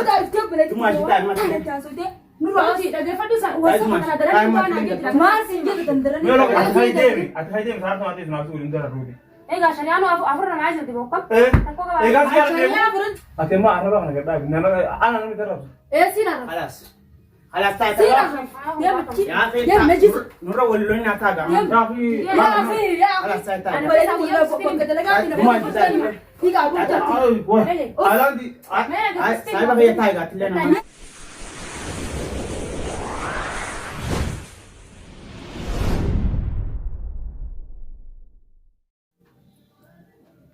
تعرف تقبل ثم أشتاق ما تقبل. نروح أجي فدو سان وسام أنا درني ما أنا ما سنجد تندرني يلا أتهاي صارت ما تيجي ناسو ولين درا رودي إيه عشان أنا أفرنا معي زي بوقف إيه قاعد عشان أنا أفرن أتما أنا أنا قاعد أنا متدرب إيه سينا خلاص خلاص تعال سينا يا مكي يا أخي يا مجلس نورا ولين أتاقع يا في أخي يا خلاص أخي تعال أنا بس أقول لك بوقف دلقاتي ما نبغى في قابل تاتي أنا دي سايبه هي تايغا تلنا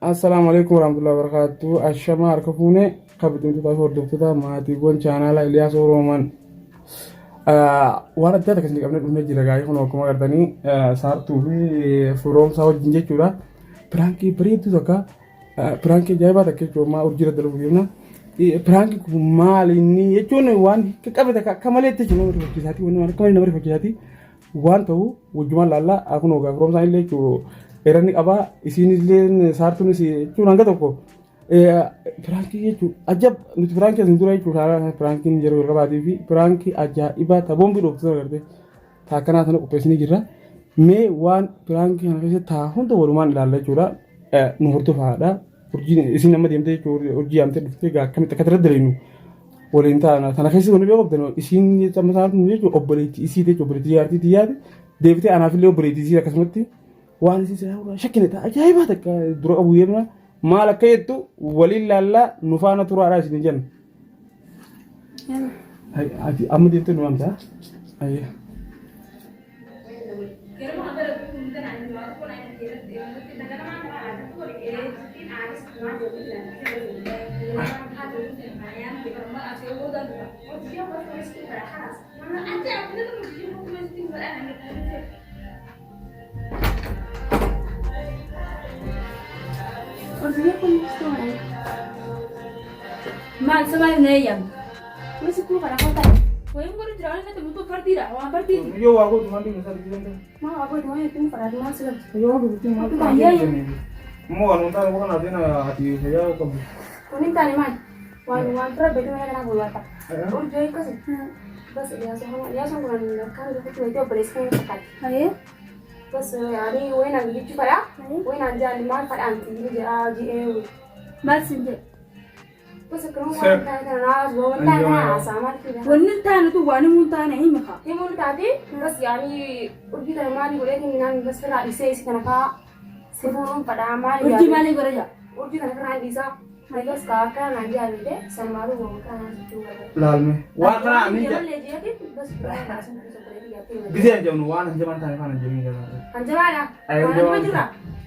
السلام عليكم ورحمة الله وبركاته. الشمال ركفوني قبل تطور دكتور ما تيجون channel إلياس رومان. وانا تذكر كنت قبل نجي رجعي هنا وكما قدني صار توفي فروم ساو جنجة كذا برانكي بريد تذكر برانكي جايبه تكير كوما أرجع دلوقتي برانكي كمال إني يجون وان كابتة كمالية تجون نمر فكيساتي وانا كمان نمر فكيساتي وان تو وجمال الله أكون وقع فروم ساين ليه كو erani aba isinilleen saartuun isi jechuun hanga tokko piraankii jechuun ajab nuti piraankii asin dura jechuun haala piraankiin yeroo qabaatii fi piraankii ajaa'ibaa taboombii dhooftuu agartee taakkanaa sana qopheessinii jirra mee waan piraankii kana keessatti taa hunda walumaan ilaalla jechuudha nu hordofaadha isin amma deemtee jechuudha hojii yaamtee dhuftee akkamitti akka irra daleenu waliin taana kana keessatti wanni beeku qabdan isin amma saartuun jechuudha obboleettii isii jechuudha obboleettii yaartii yaade deebitee anaafillee obboleettii isii akkasumatti waan isin siraa shakkine ta'a ajaa'ibaa takka dura qabu yeemna maal akka jettu waliin laallaa nu faana turaadha isin jenna. Amma deemtee nu amtaa. ما سمعنا نيام ما سكوا كنا كنت وين قلت جراني كنت بتو partida وان partida Yo hago tu mandi misal kita. ما أقول ما يكون فراد ما سلم Yo hago tu mandi. Mau anu tahu bukan ada na hati saya kamu. كونين تاني ما وان فراد بيتو ما كنا بقول واتا وجاي كذا بس يا سون كنا كان بيتو بيتو بريسكين كات هاي بس يعني وين أنا جيت فرا وين أنا جاني ما فرا أنت جي أجي ما سنجي بس كلام واحد كان ناس وانتانا سامر كذا وانتانا تو واني مونتانا هي مخا هي مونتادي بس يعني أرجع ترماني ولكن من بس فرا إيش كنا كا سيفون فرا مالي أرجع مالي برجع أرجع كنا كنا ديسا ما بس كاكا نانجا بيته سامارو وانكا Laal me. Waan kana ani بس Bisa jamu waan jaman tane kana jamin jaman. Anjamana Ayo jaman.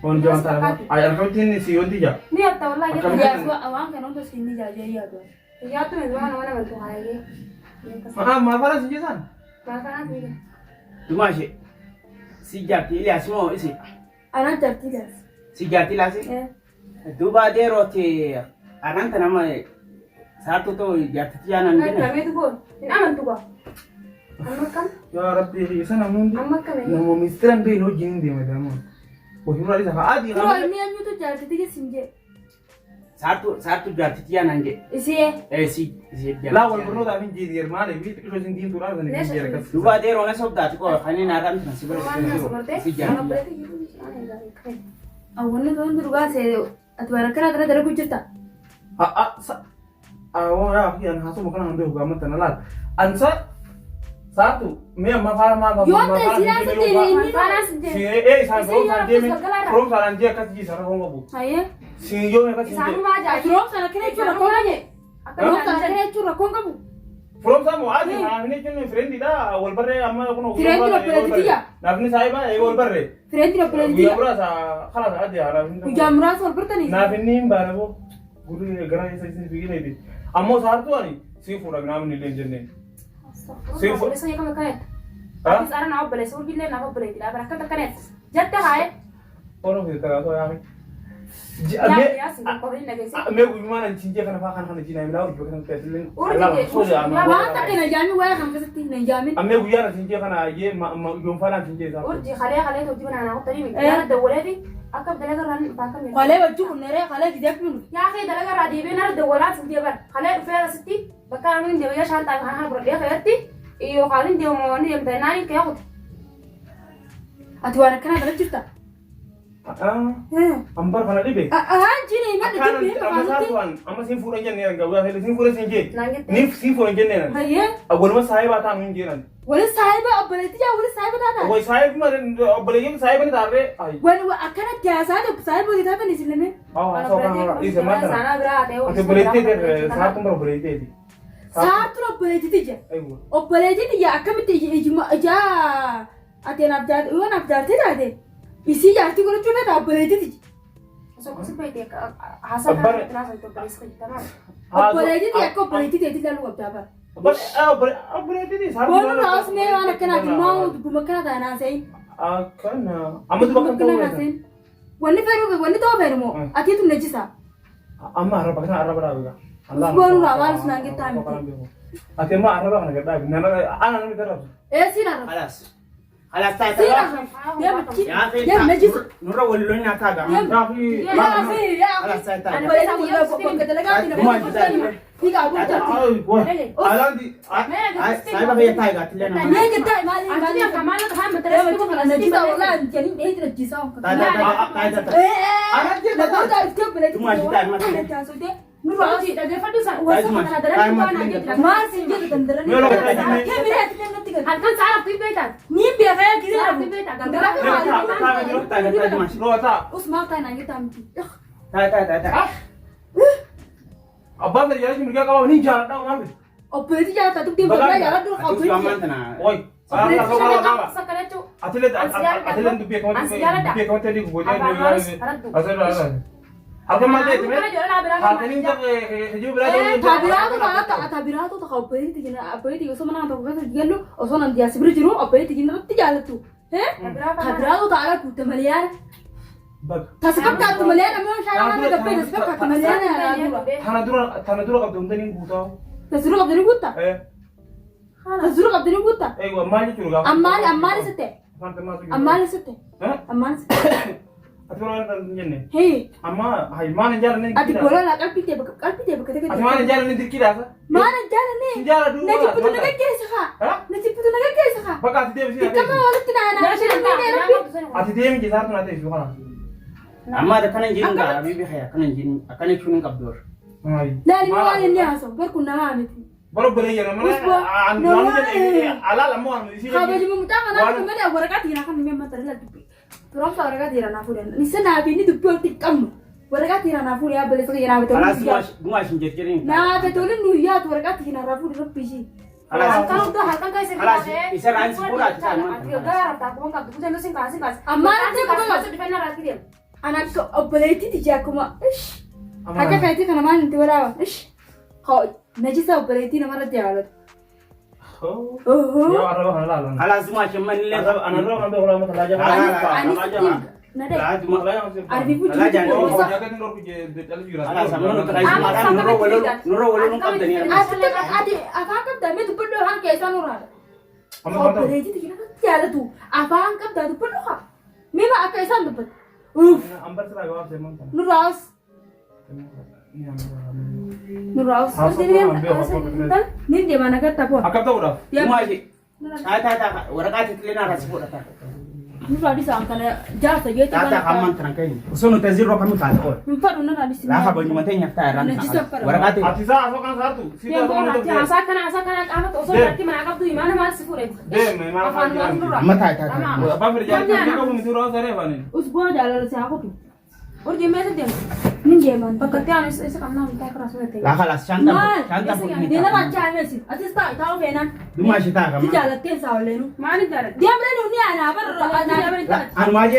On jaman tane. Ayo kau tin si Yondi ja. Ni atta wallahi ya so awan kan on to sinni ja je ya do. Ya to me wana wana man to haye. Ma fara si jesan. Ma kana ti. Dumashi si jati Ilyas mo isi Ana tarti gas. si jati lasi duba deroti ananta nama satu to jati tiana Ana ngene me tu ko. In aman tu ko. Amma kam. Ya Rabbi sana mundi. Amma kam. Namo mistran be no jindi madamo. Oh himra isa adi. Ko ni anyu to jati ti sinje. satu jati tiana nge Isi si La wal burno da min jidi yermale vi tikro sin din turar da ni jere kas. duba dero na sobda ko khani na ran si bro si Ana jati berarti gitu. Awan to ndur ga se atwara kara kara dara kujita. Awak ya kian hasu bukan ambil hugaman tenalat. Ansa satu, me amma fara ma ba. Yo te sira se te ni fara se. Si from saran je kas ji sara hongo bu. Haye. Si yo me kas Sanu ji. ma ja. From sana kene chura ko gaje. From sana kene chura ko gabu. From sama adi na ni chune friend ida wal barre amma kono. Friend ro peletiya. Nafni sahiba e wal barre. Friend ro peletiya. Ya bra sa khalas adi ara. Jamra sol bertani. Nafni mbara bo. Guru gara isa isa bigine di. Ammo sartu ani si fura gram ni lenjenne. Sifu. Boleh saya kamu karet. Habis arah nak boleh, sur gile nak boleh tidak. Berangkat terkaret. Jatuh hai. Orang kita kata so ya. Yaa sin qorin dhageesse. Mee guyyaa nan cinjee kana faa kana jinaa minaa urjii kan keessillee. Waan takka na jaami waa'ee kan keessatti na jaami. Mee guyyaa nan cinjee kana yee yoonfaa nan cinjee isaa. Urjii kalee hojii banaa naa qottanii miti. Yaa dawwaleeti akka dalaga irraan baaka miti. Kalee wajjin kunnere kalee gidee kun. Yaa kee dalaga irraa deebiin ala dawwalaa sin deeban. Kalee dhufee asitti bakka namni deebiyaa shaantaa kan godhee keessatti yookaan hin deemu wanni deemtee naani kee qote. Ati waan akkana dalaga jirta. Ambar kana dhibe. Jini na dhibe. Amma saatuan amma siin fuudhan jennee erga guyyaa fedhe siin fuudhan siin jee. Niif siin fuudhan jennee nan. Hayyee. Awwaluma saayibaa ta'an hin jeenan. Wali saayiba obboleetti jaa wali saayiba taata. Wai saayib ma obboleeyyiin saayiba ni taarree. Wali akkana jaasaa ta'u saayiba hojii taatan isin lamee. Isa maata. Ati obboleettee saartuun bara obboleetteeti. Saartuun obboleettiti jaa. Obboleettiti jaa akkamitti ijaa ati naaf jaartee taate. Isi jaartii godhachuu feeta obboleettiti. Obboleettiti akka obboleettiti eti ilaaluu qabdaa bara. Obboleetteeti Boonu raas mee waan akkanaati maa dubbuma akkana taanaan se'in. Akkana. Amma duba kan ta'uu se'in. Wanni fayyadu wanni ta'uu fayyadu moo atiitu najjisa. Amma arraba kana arraba dhaabiga. Boonu raa waan sunaan gettaa miti. Ati amma arraba kana gadhaabi. Ana namni darrabu. Siina rabu. Alas. Alas taata. Siina rabu. Yaa najjisa. Nurra walloon nyaataa gama. Alas taata. Saiba biyya taa'e gaattillee nama. Abbaan dari jalan mereka kalau ini jalan tahu ngambil. Obboleetti jaallata dubbiin bal'aa jaalladhu Oi, atilee dubbii kamatti adii gootee Halkan malee itu halkan ini hijau berada. Tabiraatu ta'a obboleetti jina obboleetti osoo mana tokko keessa jallu osoo nan diyaasi bira jiru obboleetti jina irratti jaallattu. Tabiraatu ta'a kutte maliyaana. Tas fakkaattu maliyaana moo shaayii mana gabbee tas fakkaattu maliyaana. Tana dura qabdu hundi ni guutaa. Tas dura qabdu ni guutta. Tas dura qabdu ni guutta. Maali jiru gaafa. Ammaali sitte. Ammaali sitte. Ammaali sitte. Ati mana kan jenne? Hei. Amma mana jalan ni. Ati bola la kalpi te bakka te. Ati mana jalan ni dikira sa? Mana jalan ni? Jalan dulu. Nanti putu naga kesa ka. Nanti putu naga kesa ka. Baka ati dia mesti. Kamu walau tidak Ati dia mesti satu nanti itu mana? Amma ada kanan jirin ga bibi haya kanan jirin akanan kunin kabdor. La ni mau yang ni aso berkunna amit. Baru beli ya namanya. Anu jadi ala lamu anu di sini. Kalau jadi mutang anak tu mana orang kati nak kami memang terlihat tu. Terus orang kati rana fudan. Ni sana ini tu pun tikam. Orang kati rana fudan ya beli sekali rana betul. Alas bunga sinjet jirin. Nah betul ni ya tu orang kati rana fudan lebih sih. Alas kalau tu halkan kai sih. Alas bisa rangi sepura kita. Gar tak pun kau tu jangan sing kasih. Amma nanti kau masuk di mana lagi dia? Anak obboleetti tijaa kuma ish akka kayti kana maan inti waraaba ish kau najisa obboleetti namarratti jaalatu. Ya araba kana laalan. Alas bunga cemman illee. Anarra kan beeku lama talaja. Arbi puji. Alas amma nu takai makan nurro walun qabdani. Ati afaan qabda mee dubbadhu haan keessaa nurraadha. Obboleetti tijaa jaalatu afaan qabda dubbadhu haa mee ma akka isaan dubbatu. Ambar sila gawap saya mantan. Nuraus. Nuraus. Ni dia mana kata apa? Akap tahu dah. Bunga sih. Tata warakat itu lena rasi bodoh tata. Nuraus di sana karena jauh saja. Tata kaman terangkai. Usun udah zero kamu tata or. Empat nuna di sini. Lah baju matanya taran. Warakat itu. Atisa asokan satu. Dia boleh nanti asalkan anak usul lagi mana akap tu mana masih kurang. Deh, memang. Mata tata. Apa berjalan? Kamu itu orang sana apa nih? Us gua jalan siapa tu? Or gimana dia? Min jeeman. Bakka anu isa kamna minta keras banget. La khalas shanta pun Dia nak baca mesin. Atis tak tahu fenan. Duma shita kama. Dijalatin sawlenu. Mana jalan? Dia mana dunia ana bar ana. Anu maje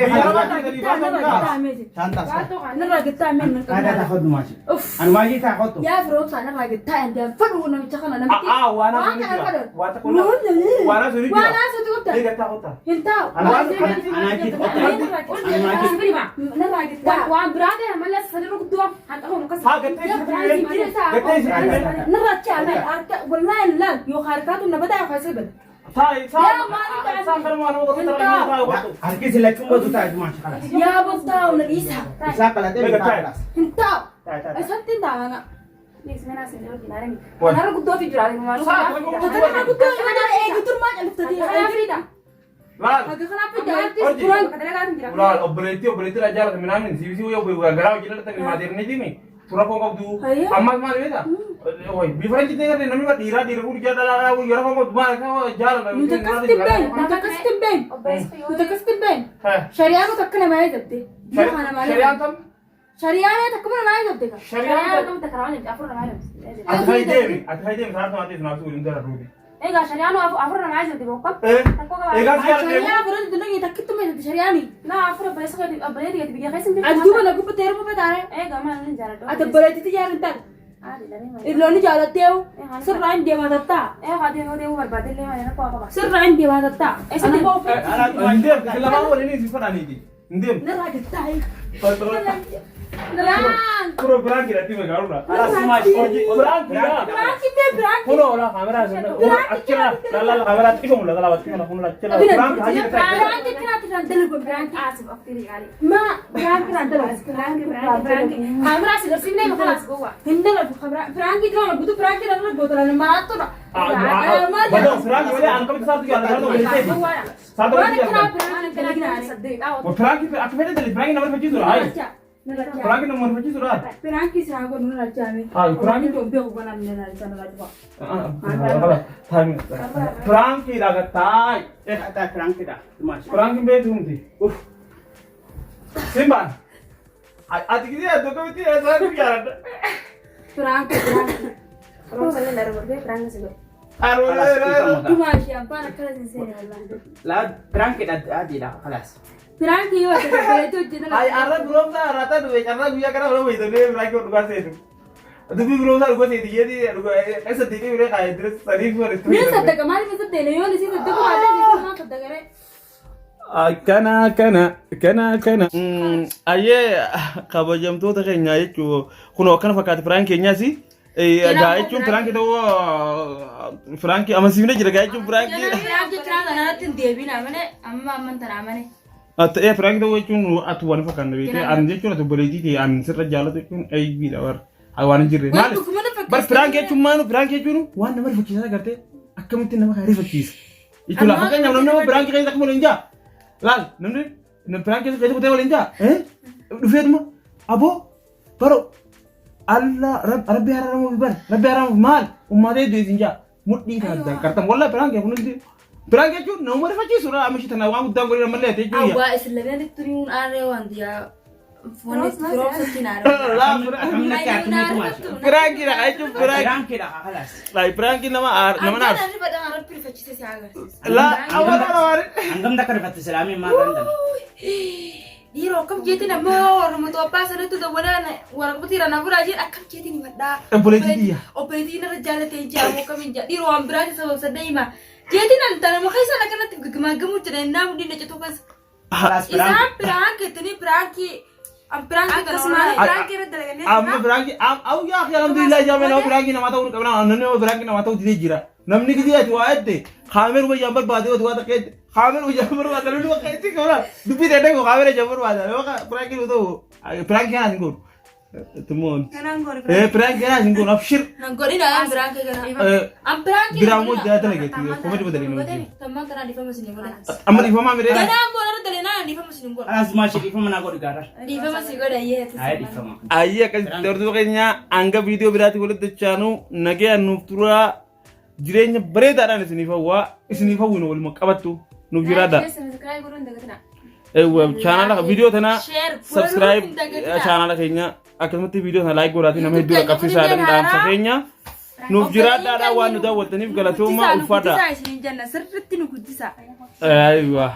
Shanta. shanta. Nara kita men. Ada takut duma shi. Anu maje takut. Ya bro sana lagi kita dia fadu na micakan na miti. wana wata kuna. Wana suri. Wana suri kota. Dia takut. Hintau. Ana ki kota. Nara kita. Wan berada ya malas sadar ku tuang. Hatta ho mukas. Ha gatte Nara chama arka wallahi la yo harakatu na bada fasibal. Harki selection baru tak cuma sekarang. Ya betul na isa. Bisa kalau dia Hintau. Asantin da ana. Nih semena sendiri dinare nih. Nara ku tuang video lagi malu. Nara ku tuang ana gitu mah tadi. Saya Frida. Lan. Agak kenapa dia? Kurang katanya kan tidak. Ural operasi aja lah kemenamin. Sisi yo bergarau jalan tengah maternity ni. Surah kau tu. Amat mana beda. Oh, bifan kita kan namanya kat dira ku jalan lah. Ku jalan kau mana kau jalan. Kita custom bank. Kita custom bank. Syariah tu takkan nama aja deh. Syariah tu. Syariah ni takkan nama aja deh. Syariah kamu tak kawan ya, aku nama aja. Athai dem saat mati senasu ulim dah rudi. Gak syariah nu aku nama aja di bokap. Gak Syariah berarti tu lagi tak kita macam syariah ni. Nah, aku udah besok abang dia tiga kali sendiri. Ada dua lagu petir apa petare? Gak mana nih jalan. Ada berarti tu jalan tak? Ilo ni jalan tiaw. Serain dia mata tak. Kadang dia berbadil leh mana apa. Serain dia mata tak. Sana bawa. Ndem kelapa boleh ni sifat ani di. Ndem. Nara kita. Nerang. Puro berang kira tiba garu lah. Semua berang kira. Berang. Puno lah kamera sana. Acela. Lala kamera tiba mula kalau waktu mana puno acela. Berang aja. Berang kita tidak dulu berang. Asif aku tiri kali. Ma berang kita dulu. Berang. Kamera sih bersih nih kelas gua. Hindar aku kamera. Berang kita orang butuh berang kita orang botolan matu nak. Betul, berang boleh angkat satu jalan satu boleh sih. Satu Berang jalan. Berang kita aku beda dari berang nomor peci sudah. Berang nomor peci sudah. Berang kita aku nuna raja ni. Berang itu biar aku nak nuna raja nuna raja. Berang kita gatai. Ada berang kita. Berang kita betul sih. Simpan. Adik dia tu kau itu ada jalan. Berang. Kalau misalnya dari berbagai berang sih. Cuma siapa nak kelas di sini Allah. Lah berang kita ada dah kelas. Berang kita boleh tu jenama. Ay arah belum dah rata dua karena gue kan belum itu nih berang kita juga sih itu. Tapi belum dah gue sih dia di ऐसा TV mereka kayak terus tadi gue itu. Ni sedek kemarin kita dene yo ni sedek tu ada di sana sedek kere. Kana. Aye kabajam tu tak kayaknya itu. Kuno kan fakat berang kayaknya sih. Gaya cuma Frankie tu, Frankie, aman sih mana jadi gaya cuma Frankie. Frankie kerana nara tin dia bina mana, amma tanah mana. Frankie tu cuma atuan fakat nabi. Anda cuma tu boleh jadi anda serta jalan tu cuma bila war awan jiran. Bar Frankie cuma wan nama fakir saja karte. Akam itu nama hari fakir. Itulah makanya nama Frankie kita mau lenja. Lang, nama Frankie kita mau lenja. Dufir mah, abo, baru. Allah Rabbi haramu bibar Rabbi haramu mal umade do zinja muddi ta da kartam walla perang ya kunun perang ya ju nomor fa ci sura amshi tana wa mudda gori malle te ju ya awa islamiya ni turun arewan dia fonis drop sakinara la perang kira ay ju perang kira kelas. lai perang kira nama nama na pada arab pri faci se aga la awal Anggam tak kerja selami makan. Diro kam jeti na mo rumo to apa sana tu da wana wara ko tira na bura jeti akam jeti ni madda boleh jadi ya opeti na rajala te jamu kam ja diro ambra sa sa daima jeti nan tan mo khaisa na kana gama gamu tene na mudi na to kas isa prank tene prank am prank ta na prank re dalaga ne am prank au ya alhamdulillah jamme na prank na mata ur kabna anne prank na mata udine jira namni ki dia tu ayte khamer wo jambar baade wo duwa tak khamer wo jambar wa dalu wa kaiti kora dubi dede ko khamer jambar wa dalu wa prank lu to prank ya ngor tumon prank ya ngor abshir ngori na prank kana am prank gramo jata lagi tu komedi badali no tamma kana difa masini gola amari fama mere kana am bola dale na difa masini gola Alas masih di mana kau digara? difa masini gola ye Ay di sama. ayya kan terdu kayaknya angga video berarti boleh tucanu nage anuftura jirenya beredar ana sinifa wino wal makabatu nu birada Subscribe gurun daga tana. channel video tana subscribe channel kayaknya akkasumatti viidiyoo sana laayik godhaatii nama hedduu qaqqabsiisaa danda'amsa keenya. Nuuf jiraadhaadhaa waan nu daawwattaniif galatooma ulfaadha. Sirriitti nu guddisaa. Aywa.